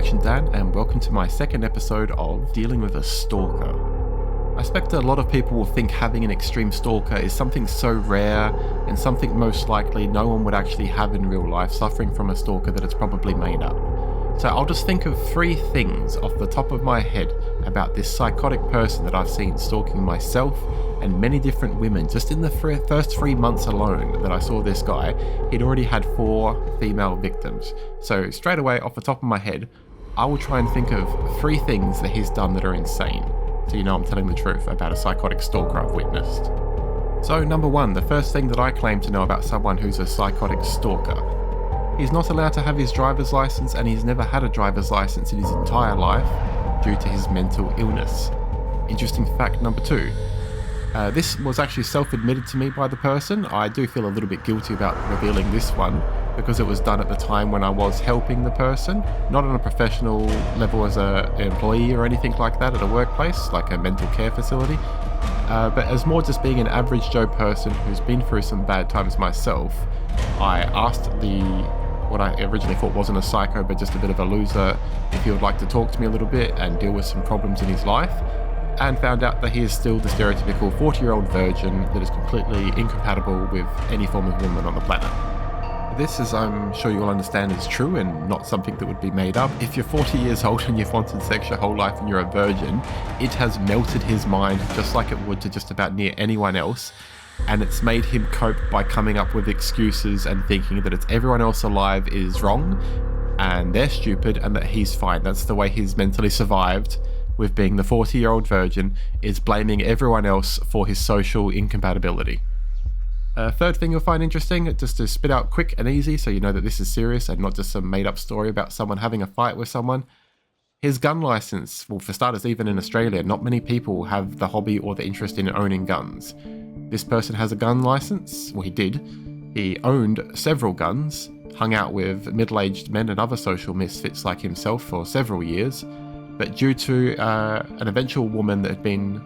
Action Dan, and welcome to my second episode of Dealing with a Stalker. I expect a lot of people will think having an extreme stalker is something so rare and something most likely no one would actually have in real life, suffering from a stalker, that it's probably made up. So I'll just think of 3 things off the top of my head about this psychotic person that I've seen stalking myself and many different women. Just in the first 3 months alone that I saw this guy, he'd already had 4 female victims. So straight away off the top of my head, I will try and think of 3 things that he's done that are insane. So you know I'm telling the truth about a psychotic stalker I've witnessed. So number 1, the first thing that I claim to know about someone who's a psychotic stalker. He's not allowed to have his driver's license, and he's never had a driver's license in his entire life due to his mental illness. Interesting fact number 2. This was actually self-admitted to me by the person. I do feel a little bit guilty about revealing this one because it was done at the time when I was helping the person, not on a professional level as an employee or anything like that at a workplace, like a mental care facility, but as more just being an average Joe person who's been through some bad times myself. I asked what I originally thought wasn't a psycho but just a bit of a loser if he would like to talk to me a little bit and deal with some problems in his life, and found out that he is still the stereotypical 40-year-old virgin that is completely incompatible with any form of woman on the planet. This, as I'm sure you'll understand, is true and not something that would be made up. If you're 40 years old and you've wanted sex your whole life and you're a virgin, it has melted his mind just like it would to just about near anyone else. And it's made him cope by coming up with excuses and thinking that it's everyone else alive is wrong and they're stupid and that he's fine. That's the way he's mentally survived with being the 40-year-old virgin, is blaming everyone else for his social incompatibility. Third thing you'll find interesting, just to spit out quick and easy so you know that this is serious and not just some made-up story about someone having a fight with someone. His gun license. Well, for starters, even in Australia, not many people have the hobby or the interest in owning guns. This person has a gun license. Well, he did. He owned several guns, hung out with middle-aged men and other social misfits like himself for several years. But due to an eventual woman that had been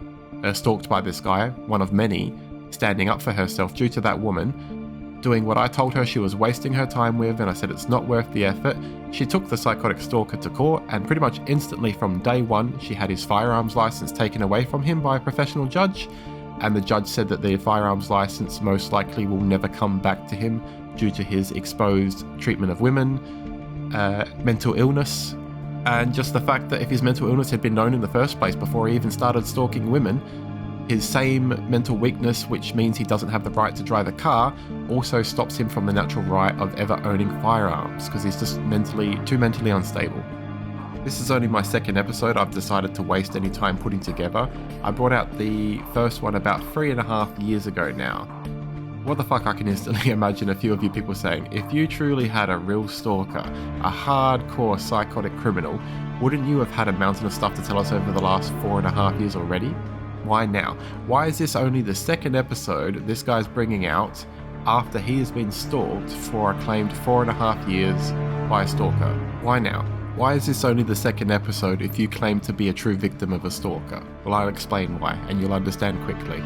stalked by this guy, one of many, standing up for herself due to that woman, doing what I told her she was wasting her time with, and I said it's not worth the effort, she took the psychotic stalker to court, and pretty much instantly from day one, she had his firearms license taken away from him by a professional judge. And the judge said that the firearms license most likely will never come back to him due to his exposed treatment of women, mental illness, and just the fact that if his mental illness had been known in the first place before he even started stalking women, his same mental weakness, which means he doesn't have the right to drive a car, also stops him from the natural right of ever owning firearms because he's just too mentally unstable. This is only my second episode I've decided to waste any time putting together. I brought out the first one about 3.5 years ago now. What the fuck, I can instantly imagine a few of you people saying, if you truly had a real stalker, a hardcore psychotic criminal, wouldn't you have had a mountain of stuff to tell us over the last 4.5 years already? Why now? Why is this only the second episode this guy's bringing out after he has been stalked for a claimed 4.5 years by a stalker? Why now? Why is this only the second episode if you claim to be a true victim of a stalker? Well, I'll explain why, and you'll understand quickly.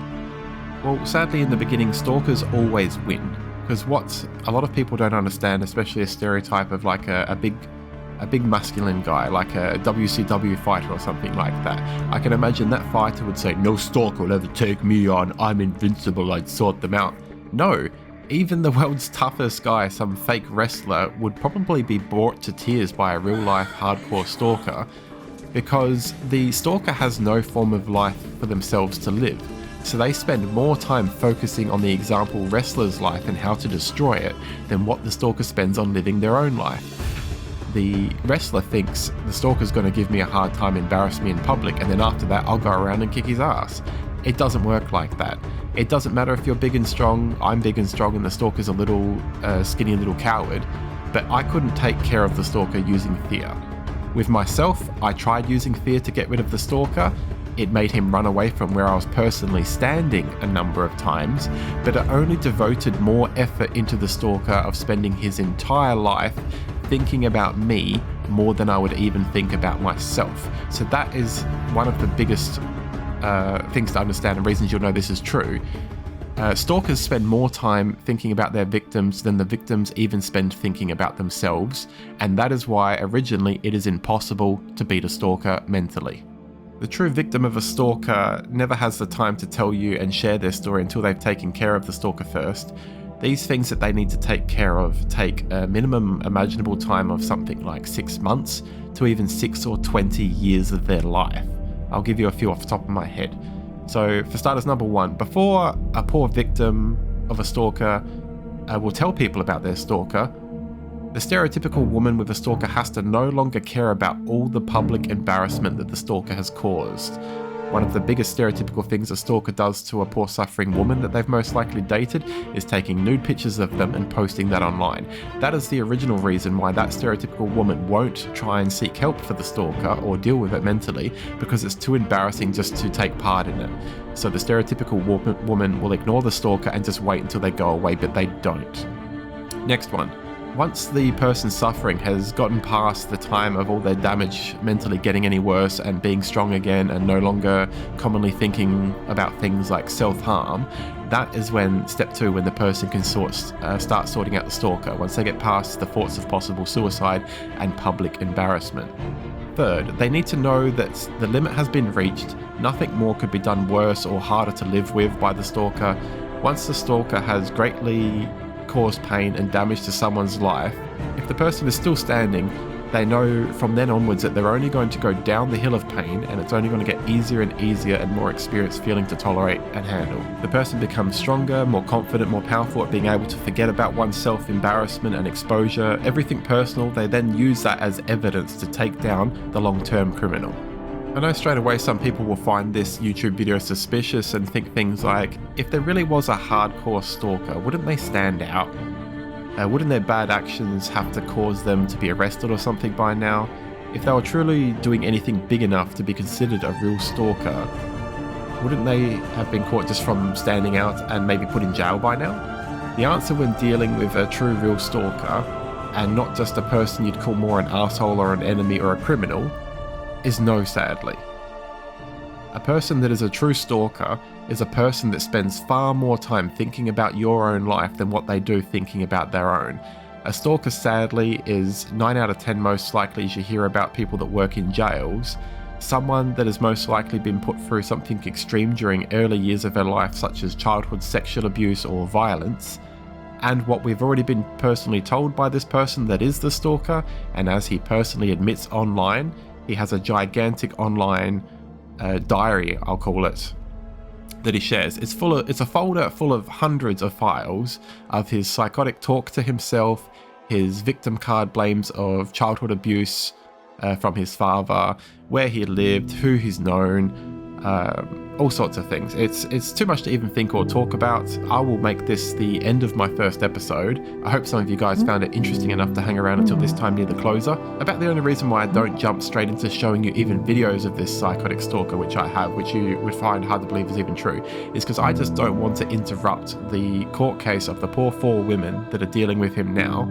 Well, sadly in the beginning, stalkers always win, because what a lot of people don't understand, especially a stereotype of like a big masculine guy, like a WCW fighter or something like that. I can imagine that fighter would say, no stalker will ever take me on, I'm invincible, I'd sort them out. No. Even the world's toughest guy, some fake wrestler, would probably be brought to tears by a real-life hardcore stalker because the stalker has no form of life for themselves to live. So they spend more time focusing on the example wrestler's life and how to destroy it than what the stalker spends on living their own life. The wrestler thinks the stalker's going to give me a hard time, embarrass me in public, and then after that I'll go around and kick his ass. It doesn't work like that. It doesn't matter if you're big and strong, I'm big and strong, and the stalker's a little skinny little coward, but I couldn't take care of the stalker using fear. With myself, I tried using fear to get rid of the stalker. It made him run away from where I was personally standing a number of times, but it only devoted more effort into the stalker of spending his entire life thinking about me more than I would even think about myself. So that is one of the biggest things to understand and reasons you'll know this is true. Stalkers spend more time thinking about their victims than the victims even spend thinking about themselves, and that is why originally it is impossible to beat a stalker mentally. The true victim of a stalker never has the time to tell you and share their story until they've taken care of the stalker first. These things that they need to take care of take a minimum imaginable time of something like 6 months to even 6 or 20 years of their life. I'll give you a few off the top of my head. So for starters, number one, before a poor victim of a stalker will tell people about their stalker, the stereotypical woman with a stalker has to no longer care about all the public embarrassment that the stalker has caused. One of the biggest stereotypical things a stalker does to a poor suffering woman that they've most likely dated is taking nude pictures of them and posting that online. That is the original reason why that stereotypical woman won't try and seek help for the stalker or deal with it mentally, because it's too embarrassing just to take part in it. So the stereotypical woman will ignore the stalker and just wait until they go away, but they don't. Next one. Once the person suffering has gotten past the time of all their damage mentally getting any worse and being strong again and no longer commonly thinking about things like self-harm, that is when step 2, when the person can start sorting out the stalker, once they get past the thoughts of possible suicide and public embarrassment. Third, they need to know that the limit has been reached, nothing more could be done worse or harder to live with by the stalker. Once the stalker has greatly caused pain and damage to someone's life, if the person is still standing, they know from then onwards that they're only going to go down the hill of pain, and it's only going to get easier and easier and more experienced feeling to tolerate and handle. The person becomes stronger, more confident, more powerful at being able to forget about oneself, embarrassment and exposure, everything personal. They then use that as evidence to take down the long-term criminal. I know straight away some people will find this YouTube video suspicious and think things like, if there really was a hardcore stalker, wouldn't they stand out? Wouldn't their bad actions have to cause them to be arrested or something by now? If they were truly doing anything big enough to be considered a real stalker, wouldn't they have been caught just from standing out and maybe put in jail by now? The answer when dealing with a true real stalker, and not just a person you'd call more an asshole or an enemy or a criminal, is no, sadly. A person that is a true stalker is a person that spends far more time thinking about your own life than what they do thinking about their own. A stalker, sadly, is 9 out of 10 most likely, as you hear about people that work in jails, someone that has most likely been put through something extreme during early years of their life, such as childhood sexual abuse or violence. And what we've already been personally told by this person that is the stalker, and as he personally admits online, he has a gigantic online diary, I'll call it, that he shares. It's a folder full of hundreds of files of his psychotic talk to himself, his victim card blames of childhood abuse from his father, where he lived, who he's known, all sorts of things. It's too much to even think or talk about. I will make this the end of my first episode. I hope some of you guys found it interesting enough to hang around until this time near the closer. About the only reason why I don't jump straight into showing you even videos of this psychotic stalker, which I have, which you would find hard to believe is even true, is because I just don't want to interrupt the court case of the poor 4 women that are dealing with him now.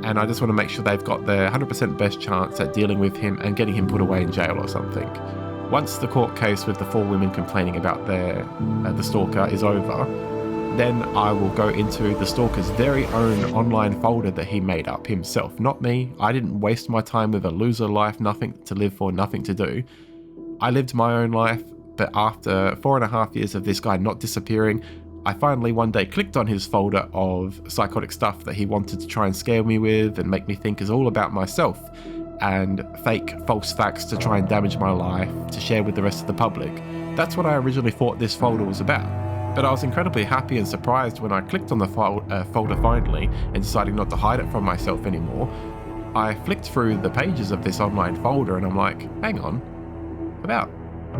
And I just want to make sure they've got their 100% best chance at dealing with him and getting him put away in jail or something. Once the court case with the 4 women complaining about the stalker is over, then I will go into the stalker's very own online folder that he made up himself, not me. I didn't waste my time with a loser life, nothing to live for, nothing to do. I lived my own life, but after 4.5 years of this guy not disappearing, I finally one day clicked on his folder of psychotic stuff that he wanted to try and scare me with and make me think is all about myself, and fake false facts to try and damage my life to share with the rest of the public. That's what I originally thought this folder was about. But I was incredibly happy and surprised when I clicked on the folder finally and decided not to hide it from myself anymore. I flicked through the pages of this online folder and I'm like, hang on, about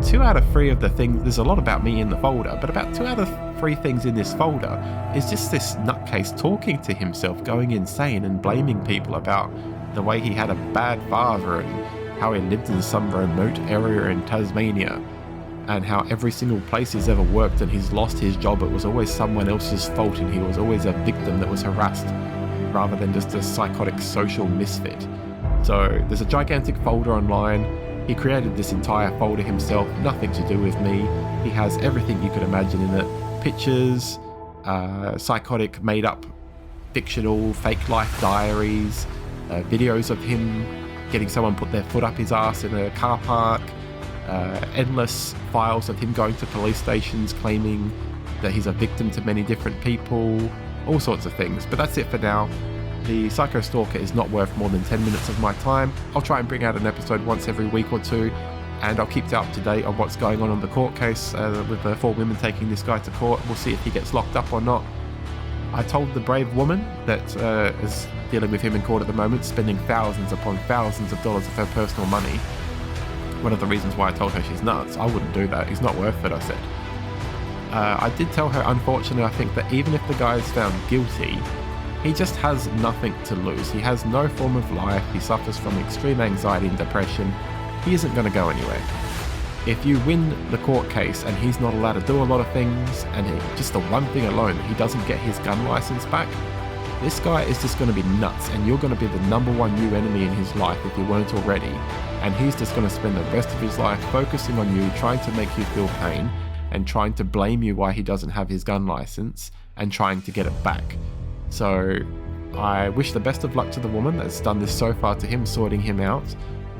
2 out of 3 of the things, there's a lot about me in the folder, but about 2 out of 3 things in this folder is just this nutcase talking to himself, going insane and blaming people about the way he had a bad father and how he lived in some remote area in Tasmania, and how every single place he's ever worked and he's lost his job, it was always someone else's fault and he was always a victim that was harassed rather than just a psychotic social misfit. So there's a gigantic folder online. He created this entire folder himself, nothing to do with me. He has everything you could imagine in it. Pictures, psychotic, made-up, fictional, fake life diaries, videos of him getting someone put their foot up his ass in a car park, endless files of him going to police stations claiming that he's a victim to many different people, all sorts of things. But that's it for now. The Psycho Stalker is not worth more than 10 minutes of my time. I'll try and bring out an episode once every week or two, and I'll keep you up to date on what's going on the court case with the 4 women taking this guy to court. We'll see if he gets locked up or not. I told the brave woman that is dealing with him in court at the moment, spending thousands upon thousands of dollars of her personal money. One of the reasons why I told her she's nuts. I wouldn't do that. He's not worth it, I said. I did tell her, unfortunately, I think that even if the guy is found guilty, he just has nothing to lose. He has no form of life. He suffers from extreme anxiety and depression. He isn't going to go anywhere. If you win the court case and he's not allowed to do a lot of things, and just the one thing alone, he doesn't get his gun license back, this guy is just going to be nuts, and you're going to be the #1 new enemy in his life if you weren't already. And he's just going to spend the rest of his life focusing on you, trying to make you feel pain, and trying to blame you why he doesn't have his gun license, and trying to get it back. So I wish the best of luck to the woman that's done this so far to him, sorting him out.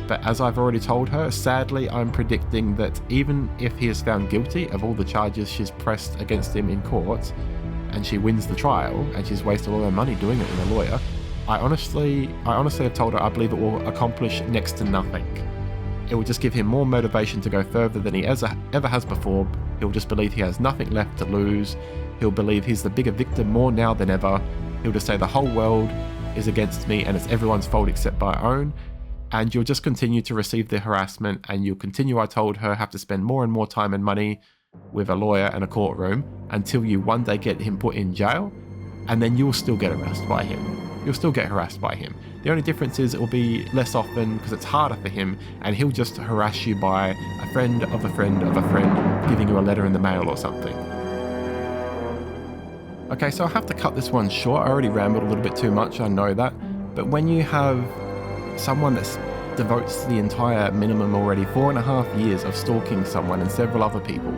But as I've already told her, sadly, I'm predicting that even if he is found guilty of all the charges she's pressed against him in court, and she wins the trial, and she's wasted all her money doing it with a lawyer, I honestly have told her I believe it will accomplish next to nothing. It will just give him more motivation to go further than he ever has before. He'll just believe he has nothing left to lose. He'll believe he's the bigger victim more now than ever. He'll just say the whole world is against me and it's everyone's fault except my own. And you'll just continue to receive the harassment, and you'll continue, I told her, have to spend more and more time and money with a lawyer and a courtroom until you one day get him put in jail, and then you'll still get harassed by him. You'll still get harassed by him. The only difference is it will be less often because it's harder for him, and he'll just harass you by a friend of a friend of a friend giving you a letter in the mail or something. Okay, so I have to cut this one short. I already rambled a little bit too much, I know that. But when you have someone that devotes the entire minimum already 4.5 years of stalking someone and several other people,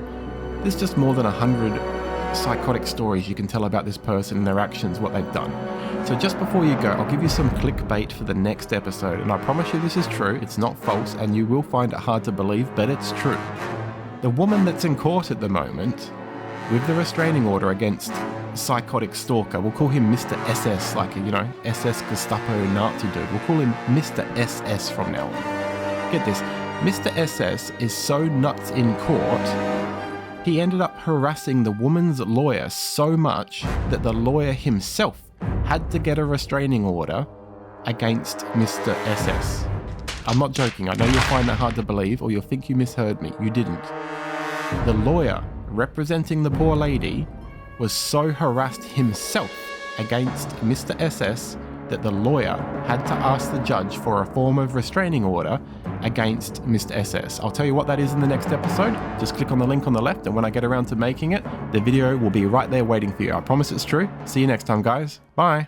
there's just more than 100 psychotic stories you can tell about this person and their actions, what they've done. So just before you go, I'll give you some clickbait for the next episode, and I promise you this is true, it's not false, and you will find it hard to believe, but it's true. The woman that's in court at the moment, with the restraining order against psychotic stalker, we'll call him Mr. SS, like, SS Gestapo Nazi dude, we'll call him Mr. SS from now on. Get this, Mr. SS is so nuts in court, he ended up harassing the woman's lawyer so much that the lawyer himself had to get a restraining order against Mr. SS. I'm not joking, I know you'll find that hard to believe, or you'll think you misheard me. You didn't. The lawyer representing the poor lady was so harassed himself against Mr. SS that the lawyer had to ask the judge for a form of restraining order against Mr. SS. I'll tell you what that is in the next episode. Just click on the link on the left, and when I get around to making it, the video will be right there waiting for you. I promise it's true. See you next time, guys. Bye.